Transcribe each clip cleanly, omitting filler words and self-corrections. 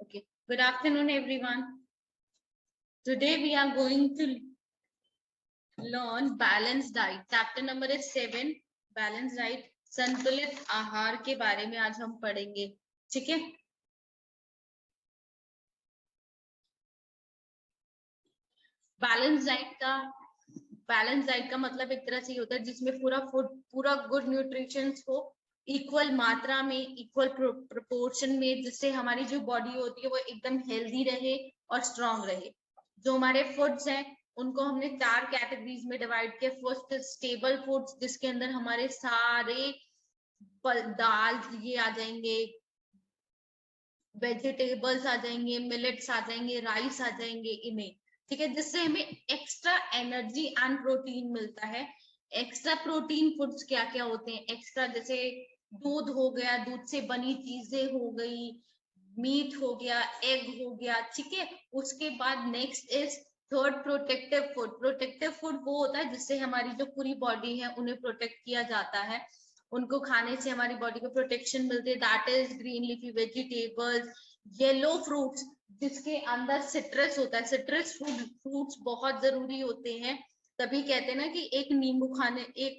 Okay. Good afternoon, everyone. Today we are going to learn balanced diet. Chapter number is 7, balanced diet. संतुलित आहार के बारे में आज हम पढ़ेंगे. ठीक है. बैलेंस डाइट का मतलब एक तरह से होता है जिसमें पूरा गुड न्यूट्रिशन हो, इक्वल मात्रा में, इक्वल प्रोपोर्शन में, जिससे हमारी जो बॉडी होती है वो एकदम हेल्दी रहे और स्ट्रांग रहे. जो हमारे फूड्स हैं उनको हमने 4 कैटेगरीज में डिवाइड किया. फर्स्ट स्टेबल फूड्स, जिसके अंदर हमारे सारे दाल ये आ जाएंगे, वेजिटेबल्स आ जाएंगे, मिलेट्स आ जाएंगे, राइस आ जाएंगे इन्हें. ठीक है, जिससे हमें एक्स्ट्रा एनर्जी एंड प्रोटीन मिलता है. एक्स्ट्रा प्रोटीन फूड्स क्या क्या होते हैं? एक्स्ट्रा जैसे दूध हो गया, दूध से बनी चीजें हो गई, मीट हो गया, एग हो गया. ठीक है, उसके बाद next is third protective food. Protective food वो होता है जिससे हमारी जो पूरी बॉडी है उन्हें प्रोटेक्ट किया जाता है. उनको खाने से हमारी बॉडी को प्रोटेक्शन मिलती है. That is green leafy vegetables, yellow fruits जिसके अंदर सिट्रस होता है. सिट्रस फ्रूट्स बहुत जरूरी होते हैं. तभी कहते हैं ना कि एक नींबू खाने, एक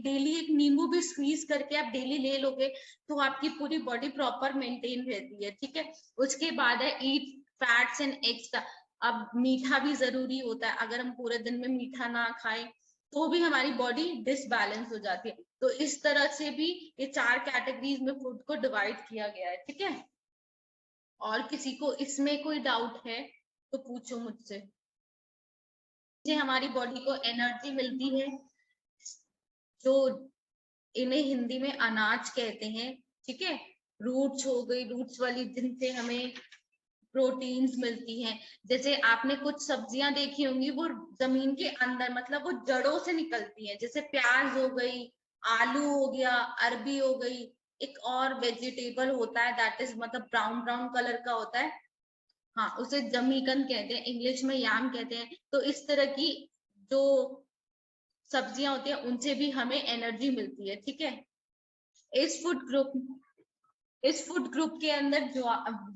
डेली एक नींबू भी स्क्वीज करके आप डेली ले लोगे तो आपकी पूरी बॉडी प्रॉपर मेंटेन रहती है. ठीक है, उसके बाद है ईट फैट्स एंड एक्स्ट्रा. अब मीठा भी जरूरी होता है. अगर हम पूरे दिन में मीठा ना खाएं तो भी हमारी बॉडी डिसबैलेंस हो जाती है. तो इस तरह से भी ये 4 कैटेगरीज में फूड को डिवाइड किया गया है. ठीक है, और किसी को इसमें कोई डाउट है तो पूछो मुझसे. हमारी बॉडी को एनर्जी मिलती है, जो इन्हें हिंदी में अनाज कहते हैं. ठीक है, रूट्स हो गई, रूट्स वाली जिनसे हमें प्रोटीन्स मिलती हैं. जैसे आपने कुछ सब्जियां देखी होंगी वो जमीन के अंदर, मतलब वो जड़ों से निकलती हैं. जैसे प्याज हो गई, आलू हो गया, अरबी हो गई. एक और वेजिटेबल होता है दैट इज मतलब ब्राउन ब्राउन कलर का होता है. हाँ, उसे जमीकन कहते हैं, इंग्लिश में याम कहते हैं. तो इस तरह की जो सब्जियां होती हैं उनसे भी हमें एनर्जी मिलती है. ठीक है, इस फूड ग्रुप के अंदर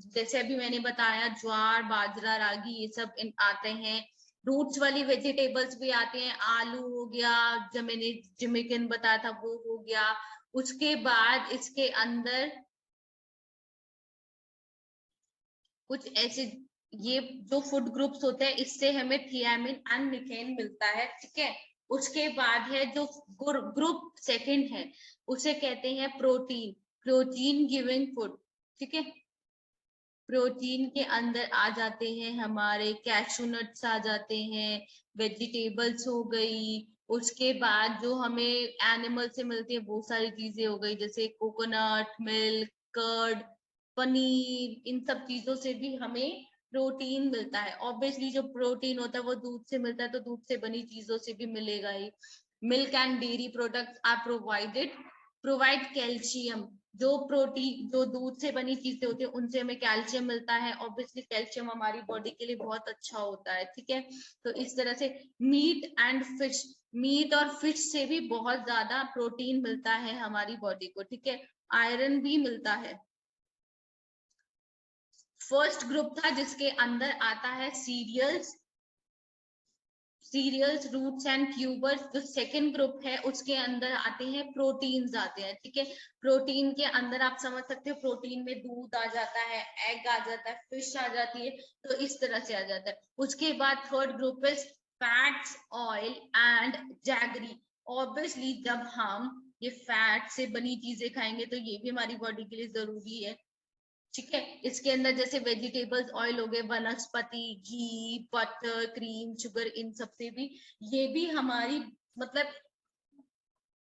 जैसे अभी मैंने बताया, ज्वार, बाजरा, रागी, ये सब आते हैं. रूट्स वाली वेजिटेबल्स भी आते हैं. आलू हो गया, जो मैंने जिमिकन बताया था वो हो गया. उसके बाद इसके अंदर कुछ ऐसे, ये जो फूड ग्रुप्स होते हैं इससे हमें थियामिन एंड मिथेन मिलता है. ठीक है, उसके बाद है जो ग्रुप सेकंड है उसे कहते हैं प्रोटीन गिविंग फूड. ठीक है, प्रोटीन के अंदर आ जाते हैं हमारे कैशू नट्स आ जाते हैं, वेजिटेबल्स हो गई. उसके बाद जो हमें एनिमल से मिलती है बहुत सारी चीजें हो गई, जैसे कोकोनट मिल्क, कर्ड, पनीर. इन सब चीजों से भी हमें प्रोटीन मिलता है. ऑब्वियसली जो प्रोटीन होता है वो दूध से मिलता है, तो दूध से बनी चीजों से भी मिलेगा ही. Milk and dairy products are provide calcium. जो दूध से बनी चीजें होती है उनसे हमें कैल्शियम मिलता है. ऑब्वियसली कैल्शियम हमारी बॉडी के लिए बहुत अच्छा होता है. ठीक है, तो इस तरह से मीट और फिश से भी बहुत ज्यादा प्रोटीन मिलता है हमारी बॉडी को. ठीक है, आयरन भी मिलता है. फर्स्ट ग्रुप था जिसके अंदर आता है सीरियल्स, रूट्स एंड ट्यूबर्स. जो सेकंड ग्रुप है उसके अंदर आते हैं प्रोटीन्स आते हैं. ठीक है, प्रोटीन के अंदर आप समझ सकते हो, प्रोटीन में दूध आ जाता है, एग आ जाता है, फिश आ जाती है. तो इस तरह से आ जाता है. उसके बाद third group is fats, oil and jaggery. Obviously जब हम ये फैट से बनी चीजें खाएंगे तो ये भी हमारी बॉडी के लिए जरूरी है. ठीक है, इसके अंदर जैसे वेजिटेबल्स ऑयल हो गए, वनस्पति घी, बटर, क्रीम, शुगर, इन सब से भी ये भी हमारी मतलब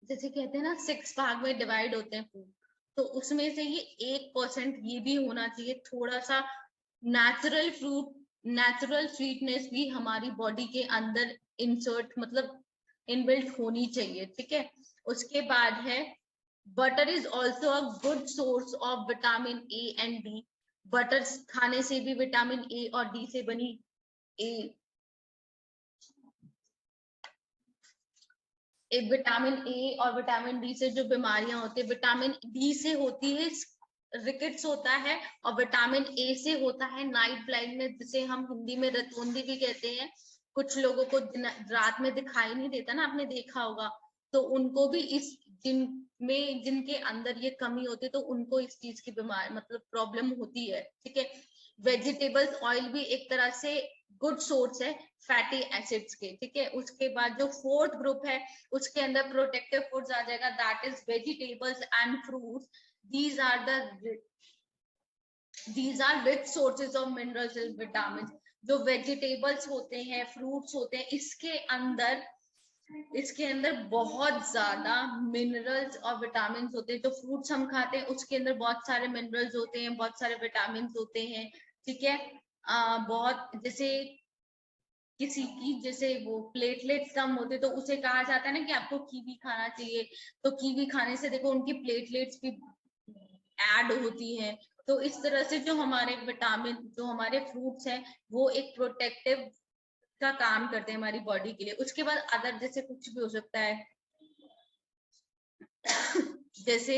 जैसे कहते हैं ना 6 भाग में डिवाइड होते हैं फूड, तो उसमें से ये 1% ये भी होना चाहिए. थोड़ा सा नेचुरल स्वीटनेस भी हमारी बॉडी के अंदर इंसर्ट मतलब इनबिल्ट होनी चाहिए. ठीक है, उसके बाद है butter is also a good source of vitamin A and D. Butter खाने से भी विटामिन ए और डी से बनी विटामिन ए और विटामिन डी से जो बीमारियां होती है, विटामिन डी से होती है रिकेट्स होता है और विटामिन ए से होता है नाइट ब्लाइंडनेस, जिसे हम हिंदी में रतौंधी भी कहते हैं। कुछ लोगों को रात में दिखाई नहीं देता ना, आपने देखा होगा, तो उनको भी इस जिनके अंदर ये कमी होती है तो उनको इस चीज की बीमारी मतलब प्रॉब्लम होती है, ठीक है। वेजिटेबल्स ऑयल भी एक तरह से गुड सोर्स है फैटी एसिड्स के, ठीक है। उसके बाद जो फोर्थ ग्रुप है उसके अंदर प्रोटेक्टिव फूड्स आ जाएगा, that is vegetables and fruits. these are the these are rich sources of minerals and vitamins। जो वेजिटेबल्स होते हैं, फ्रूट्स होते हैं, इसके अंदर बहुत ज्यादा मिनरल्स और विटामिन होते हैं। जो फ्रूट्स हम खाते हैं उसके अंदर बहुत सारे मिनरल्स होते हैं, बहुत सारे विटामिन होते हैं, ठीक है। बहुत जैसे किसी की जैसे वो प्लेटलेट्स कम होते तो उसे कहा जाता है ना कि आपको कीवी खाना चाहिए, तो कीवी खाने से देखो उनकी प्लेटलेट्स भी ऐड होती है। तो इस तरह से जो हमारे विटामिन, जो हमारे फ्रूट्स हैं, वो एक प्रोटेक्टिव का काम करते हैं हमारी बॉडी के लिए। उसके बाद अदर जैसे कुछ भी हो सकता है जैसे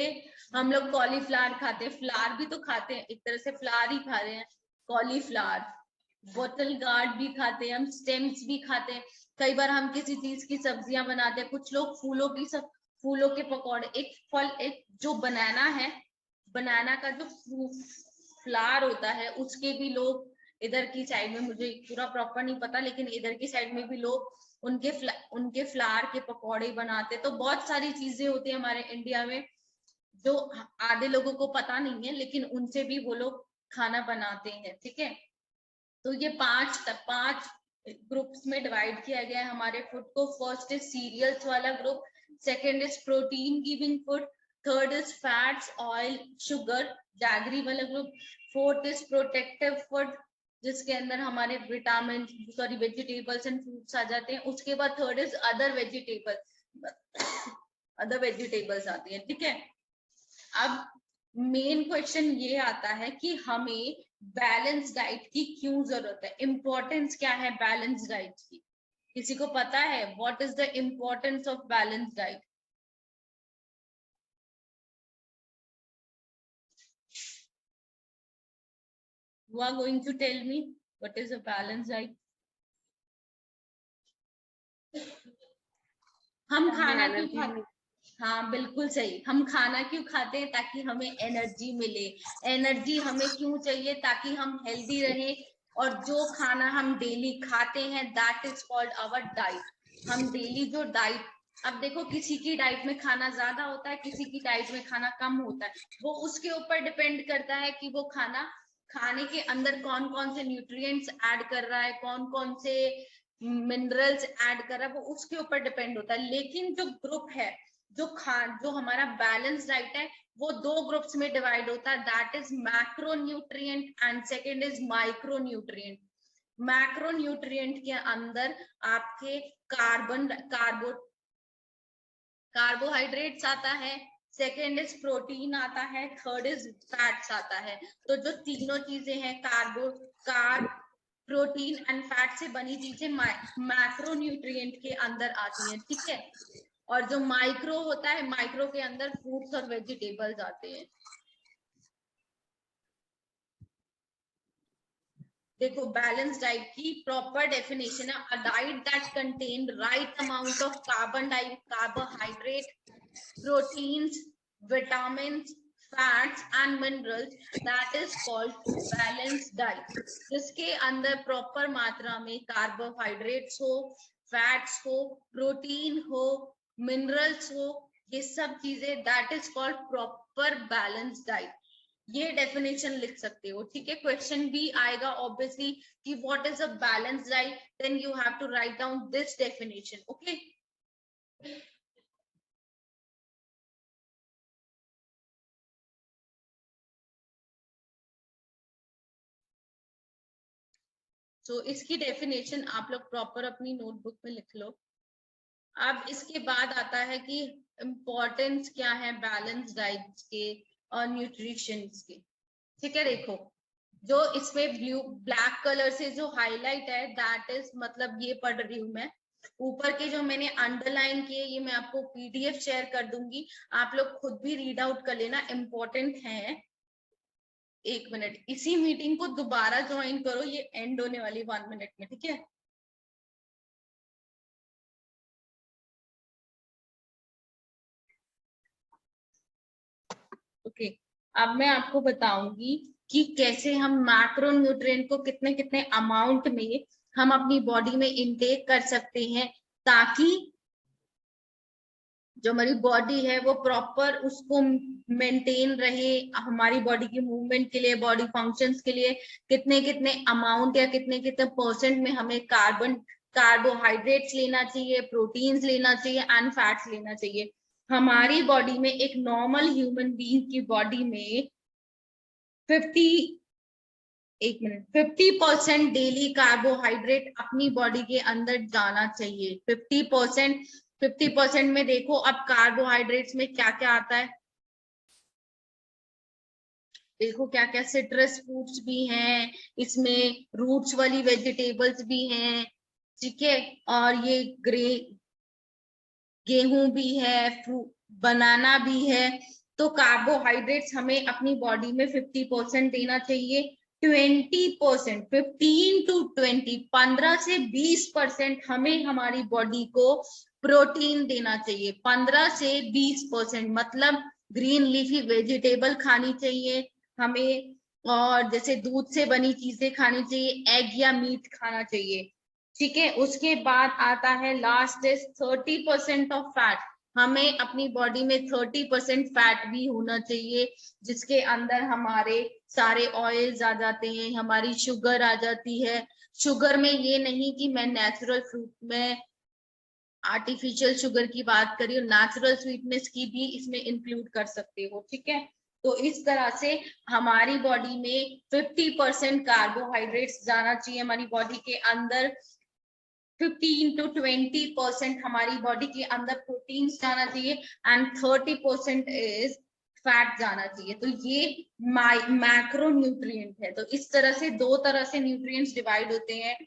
हम लोग कॉलीफ्लावर खाते हैं, फ्लावर भी तो खाते हैं, एक तरह से फ्लावर ही खा रहे हैं, कॉलीफ्लावर। बोतल गार्ड भी खाते हैं हम, स्टेम्स भी खाते हैं। कई बार हम किसी चीज की सब्जियां बनाते हैं, कुछ लोग फूलों के पकौड़े, एक फल, एक जो बनाना है, बनाना का जो फ्लावर होता है उसके भी लोग इधर की साइड में, मुझे पूरा प्रॉपर नहीं पता, लेकिन इधर की साइड में भी लोग उनके फ्लावर के पकौड़े बनाते। तो बहुत सारी चीजें होती है हमारे इंडिया में जो आधे लोगों को पता नहीं है, लेकिन उनसे भी वो लोग खाना बनाते हैं, ठीक है। तो ये पांच ग्रुप्स में डिवाइड किया गया है हमारे फूड को। फर्स्ट इज सीरियल्स वाला group, second is protein giving food, third is fats oil sugar jaggery वाला group, fourth is protective food जिसके अंदर हमारे विटामिन वेजिटेबल्स एंड फ्रूट्स आ जाते हैं। उसके बाद थर्ड इज अदर वेजिटेबल्स आती है, ठीक है। अब मेन क्वेश्चन ये आता है कि हमें बैलेंस डाइट की क्यों जरूरत है, इंपॉर्टेंस क्या है बैलेंस डाइट की? किसी को पता है what is the importance of balance diet? You are going to tell me what is a balanced diet? हम खाना क्यों खाते? हाँ बिल्कुल सही, हम खाना क्यों खाते हैं? ताकि हमें एनर्जी मिले। एनर्जी हमें क्यों चाहिए? ताकि हम हेल्दी रहें। और जो खाना हम डेली खाते हैं that is called our diet. हम डेली जो डाइट, अब देखो किसी की डाइट में खाना ज्यादा होता है, किसी की डाइट में खाना कम होता है, वो उसके ऊपर डिपेंड करता है कि वो खाने के अंदर कौन कौन से न्यूट्रिएंट्स ऐड कर रहा है, कौन कौन से मिनरल्स ऐड कर रहा है, वो उसके ऊपर डिपेंड होता है। लेकिन जो ग्रुप है, जो हमारा बैलेंस डाइट है, वो दो ग्रुप्स में डिवाइड होता है, that is macro nutrient and second is micro nutrient. Macro nutrient के अंदर आपके कार्बोहाइड्रेट्स आता है, सेकेंड इज प्रोटीन आता है, थर्ड इज फैट्स आता है। तो जो तीनों चीजें हैं, कार्ब प्रोटीन एंड फैट से बनी चीजें मैक्रो न्यूट्रिएंट के अंदर आती हैं, ठीक है। और जो माइक्रो होता है, माइक्रो के अंदर फ्रूट्स और वेजिटेबल्स आते हैं। देखो बैलेंस डाइट की प्रॉपर डेफिनेशन है, a diet that contain right amount of carbohydrate, proteins, vitamins, fats and minerals, that is called balance diet. जिसके अंदर प्रॉपर मात्रा में कार्बोहाइड्रेट्स हो, फैट्स हो, प्रोटीन हो, मिनरल्स हो, ये सब चीजें, that is called proper balance diet. ये डेफिनेशन लिख सकते हो, ठीक है। क्वेश्चन भी आएगा ऑब्वियसली कि what is a balance diet, then you have to write down this definition, okay. तो इसकी डेफिनेशन आप लोग प्रॉपर अपनी नोटबुक में लिख लो। अब इसके बाद आता है कि इम्पोर्टेंस क्या है बैलेंस डाइट के और न्यूट्रिशन के, ठीक है। देखो जो इसमें ब्लैक कलर से जो हाईलाइट है, दैट इज मतलब ये पढ़ रही हूँ मैं। ऊपर के जो मैंने अंडरलाइन किए, ये मैं आपको पीडीएफ शेयर कर दूंगी, आप लोग खुद भी रीड आउट कर लेना, इम्पोर्टेंट है। एक मिनट, इसी मीटिंग को दोबारा ज्वाइन करो, ये एंड होने वाली 1 मिनट में, ठीक है। ओके, अब मैं आपको बताऊंगी कि कैसे हम मैक्रो न्यूट्रिएंट को कितने कितने अमाउंट में हम अपनी बॉडी में इनटेक कर सकते हैं, ताकि जो हमारी बॉडी है वो प्रॉपर उसको मेंटेन रहे। हमारी बॉडी की मूवमेंट के लिए, बॉडी फंक्शंस के लिए कितने कितने अमाउंट या कितने कितने परसेंट में हमें कार्बोहाइड्रेट्स लेना चाहिए, प्रोटीन्स लेना चाहिए एंड फैट्स लेना चाहिए। हमारी बॉडी में, एक नॉर्मल ह्यूमन बीइंग की बॉडी में 50% डेली कार्बोहाइड्रेट अपनी बॉडी के अंदर जाना चाहिए। 50% में देखो अब कार्बोहाइड्रेट्स में क्या क्या आता है, देखो क्या क्या, सिट्रस फ्रूट्स भी हैं इसमें, रूट्स वाली वेजिटेबल्स भी हैं, ठीक है, और ये गेहूं भी है, बनाना भी है। तो कार्बोहाइड्रेट्स हमें अपनी बॉडी में 50% देना चाहिए। 20%, 15 to 20, 15 से 20% हमें हमारी बॉडी को प्रोटीन देना चाहिए। 15 से 20% मतलब ग्रीन लीफी वेजिटेबल खानी चाहिए हमें, और जैसे दूध से बनी चीजें खानी चाहिए, एग या मीट खाना चाहिए, ठीक है। उसके बाद आता है लास्ट इज 30% ऑफ फैट। हमें अपनी बॉडी में 30% फैट भी होना चाहिए, जिसके अंदर हमारे सारे ऑयल्स आ जाते हैं, हमारी शुगर आ जाती है। शुगर में ये नहीं कि मैं नेचुरल फ्रूट में आर्टिफिशियल शुगर की बात करी हूँ, नेचुरल स्वीटनेस की भी इसमें इंक्लूड कर सकते हो, ठीक है। तो इस तरह से हमारी बॉडी में 50% कार्बोहाइड्रेट्स जाना चाहिए हमारी बॉडी के अंदर। 15 to 20% हमारी बॉडी के अंदर प्रोटीन्स जाना चाहिए एंड 30% इज फैट जाना चाहिए। तो ये मैक्रो न्यूट्रिएंट है। तो इस तरह से दो तरह से न्यूट्रिएंट्स डिवाइड होते हैं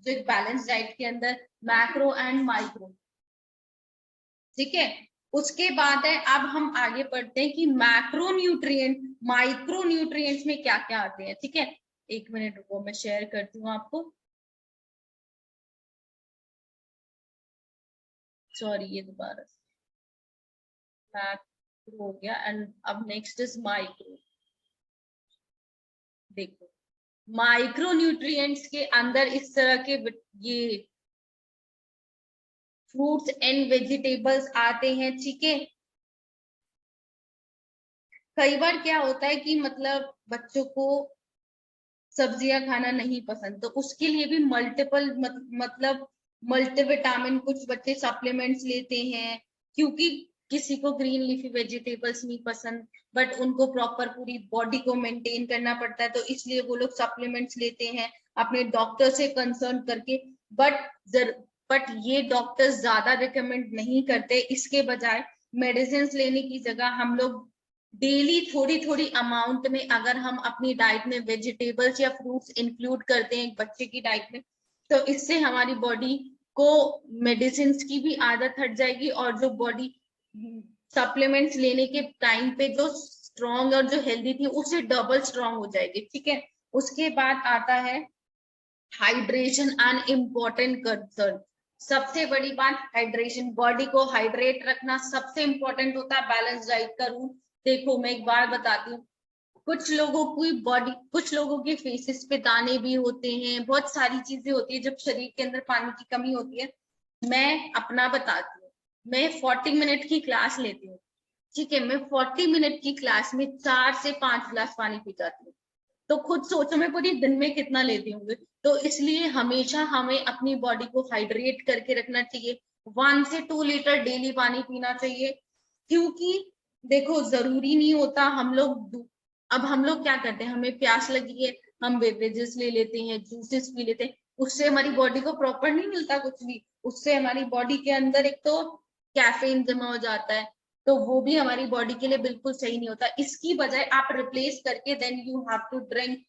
जो एक बैलेंस डाइट के अंदर, मैक्रो एंड माइक्रो, ठीक है। उसके बाद है, अब हम आगे बढ़ते हैं कि मैक्रो न्यूट्रिएंट, माइक्रो न्यूट्रिएंट्स में क्या क्या आते हैं, ठीक है। एक मिनट रुको, मैं शेयर करती हूँ आपको, सॉरी ये दोबारा मैक्रो हो गया एंड अब नेक्स्ट इज माइक्रो। देखो, माइक्रो न्यूट्रिएंट्स के अंदर इस तरह के ये फ्रूट्स एंड वेजिटेबल्स आते हैं, ठीक है। कई बार क्या होता है कि मतलब बच्चों को सब्जियां खाना नहीं पसंद, तो उसके लिए भी मल्टीपल मतलब मल्टीविटामिन कुछ बच्चे सप्लीमेंट्स लेते हैं, क्योंकि किसी को ग्रीन लीफी वेजिटेबल्स नहीं पसंद, बट उनको प्रॉपर पूरी बॉडी को मेंटेन करना पड़ता है, तो इसलिए वो लोग सप्लीमेंट्स लेते हैं अपने डॉक्टर से कंसर्न करके। बट बट ये डॉक्टर्स ज्यादा रिकमेंड नहीं करते। इसके बजाय मेडिसिन लेने की जगह हम लोग डेली थोड़ी थोड़ी अमाउंट में अगर हम अपनी डाइट में वेजिटेबल्स या फ्रूट्स इंक्लूड करते हैं एक बच्चे की डाइट में, तो इससे हमारी बॉडी को मेडिसिन की भी आदत हट जाएगी, और जो बॉडी सप्लीमेंट्स लेने के टाइम पे जो स्ट्रॉन्ग और जो हेल्दी थी उससे डबल स्ट्रॉन्ग हो जाएगी, ठीक है। उसके बाद आता है हाइड्रेशन एंड इम्पोर्टेंट कंसर्न। सबसे बड़ी बात हाइड्रेशन, बॉडी को हाइड्रेट रखना सबसे इंपॉर्टेंट होता है बैलेंस डाइट का रूल। देखो मैं एक बार बताती हूँ, कुछ लोगों की बॉडी, कुछ लोगों के फेसेस पे दाने भी होते हैं, बहुत सारी चीजें होती है जब शरीर के अंदर पानी की कमी होती है। मैं अपना बताती हूँ, मैं 40 मिनट की क्लास लेती हूँ, ठीक है। मैं 40 मिनट की क्लास में 4 से 5 गिलास पानी पी जाती हूँ, तो खुद सोचो मैं पूरी दिन में कितना लेती होंगे। तो इसलिए हमेशा हमें अपनी बॉडी को हाइड्रेट करके रखना चाहिए। 1 से 2 लीटर डेली पानी पीना चाहिए, क्योंकि देखो जरूरी नहीं होता हम लोग, अब हम लोग क्या करते हैं, हमें प्यास लगी है, हम बेवरेजेस ले लेते हैं, जूसेस पी लेते हैं, उससे हमारी बॉडी को प्रॉपर नहीं मिलता कुछ भी। उससे हमारी बॉडी के अंदर एक तो कैफीन जमा हो जाता है, तो वो भी हमारी बॉडी के लिए बिल्कुल सही नहीं होता। इसकी बजाय आप रिप्लेस करके then you have to drink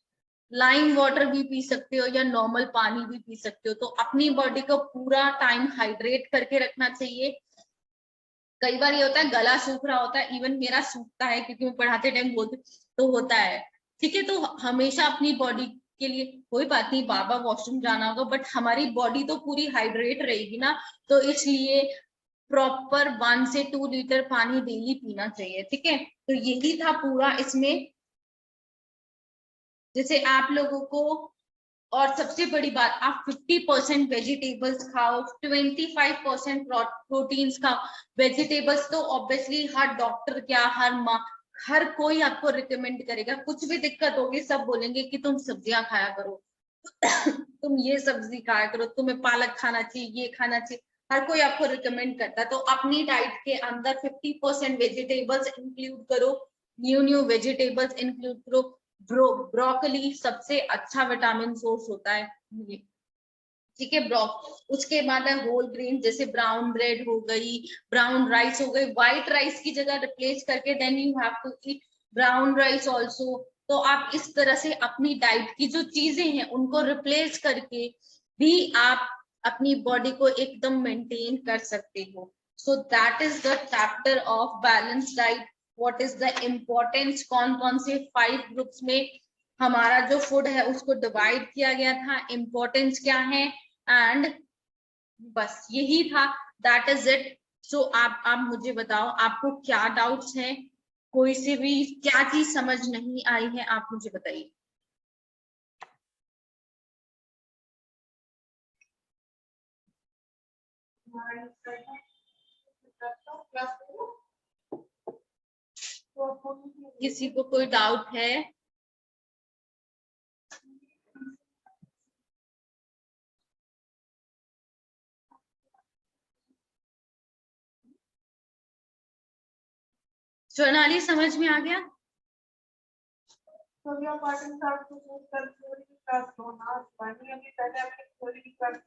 lime water भी पी सकते हो या नॉर्मल पानी भी पी सकते हो। तो अपनी बॉडी को पूरा टाइम हाइड्रेट करके रखना चाहिए। कई बार ये होता है गला सूख रहा होता है, इवन मेरा सूखता है क्योंकि मैं पढ़ाते टाइम बोलती तो होता है, ठीक है। तो हमेशा अपनी बॉडी के लिए, कोई बात नहीं बाबा वॉशरूम जाना होगा, बट हमारी बॉडी तो पूरी हाइड्रेट रहेगी ना, तो इसलिए प्रॉपर 1 से 2 लीटर पानी डेली पीना चाहिए। ठीक है, तो यही था पूरा इसमें। जैसे आप लोगों को, और सबसे बड़ी बात, आप 50% वेजिटेबल्स खाओ, 25% प्रोटीन्स खाओ। वेजिटेबल्स तो ऑब्वियसली हर डॉक्टर क्या, हर माँ, हर कोई आपको रिकमेंड करेगा। कुछ भी दिक्कत होगी सब बोलेंगे कि तुम सब्जियां खाया करो तुम ये सब्जी खाया करो, तुम्हें पालक खाना चाहिए, ये खाना चाहिए, हर कोई आपको रिकमेंड करता है। तो अपनी डाइट के अंदर 50% वेजिटेबल्स इंक्लूड करो, न्यू वेजिटेबल्स इंक्लूड करो। ब्रोकली सबसे अच्छा विटामिन सोर्स होता है ये, ठीक है। उसके बाद है होल ग्रेन, जैसे ब्राउन ब्रेड हो गई, ब्राउन राइस हो गई, व्हाइट राइस की जगह रिप्लेस करके then you have to eat brown rice also. तो आप इस तरह से अपनी डाइट की जो चीजें हैं उनको रिप्लेस करके भी आप अपनी बॉडी को एकदम मेंटेन कर सकते हो। So that is the chapter of balance diet. What is the importance, कौन कौन से 5 ग्रुप्स में हमारा जो फूड है उसको डिवाइड किया गया था, इम्पोर्टेंस क्या है, एंड बस यही था। That is it. सो आप मुझे बताओ आपको क्या डाउट्स हैं, कोई से भी क्या चीज समझ नहीं आई है, आप मुझे बताइए। किसी को कोई डाउट है? सोनाली समझ में आ गया? So we are part in start to move the theory class now. Now, finally, we start to theory class.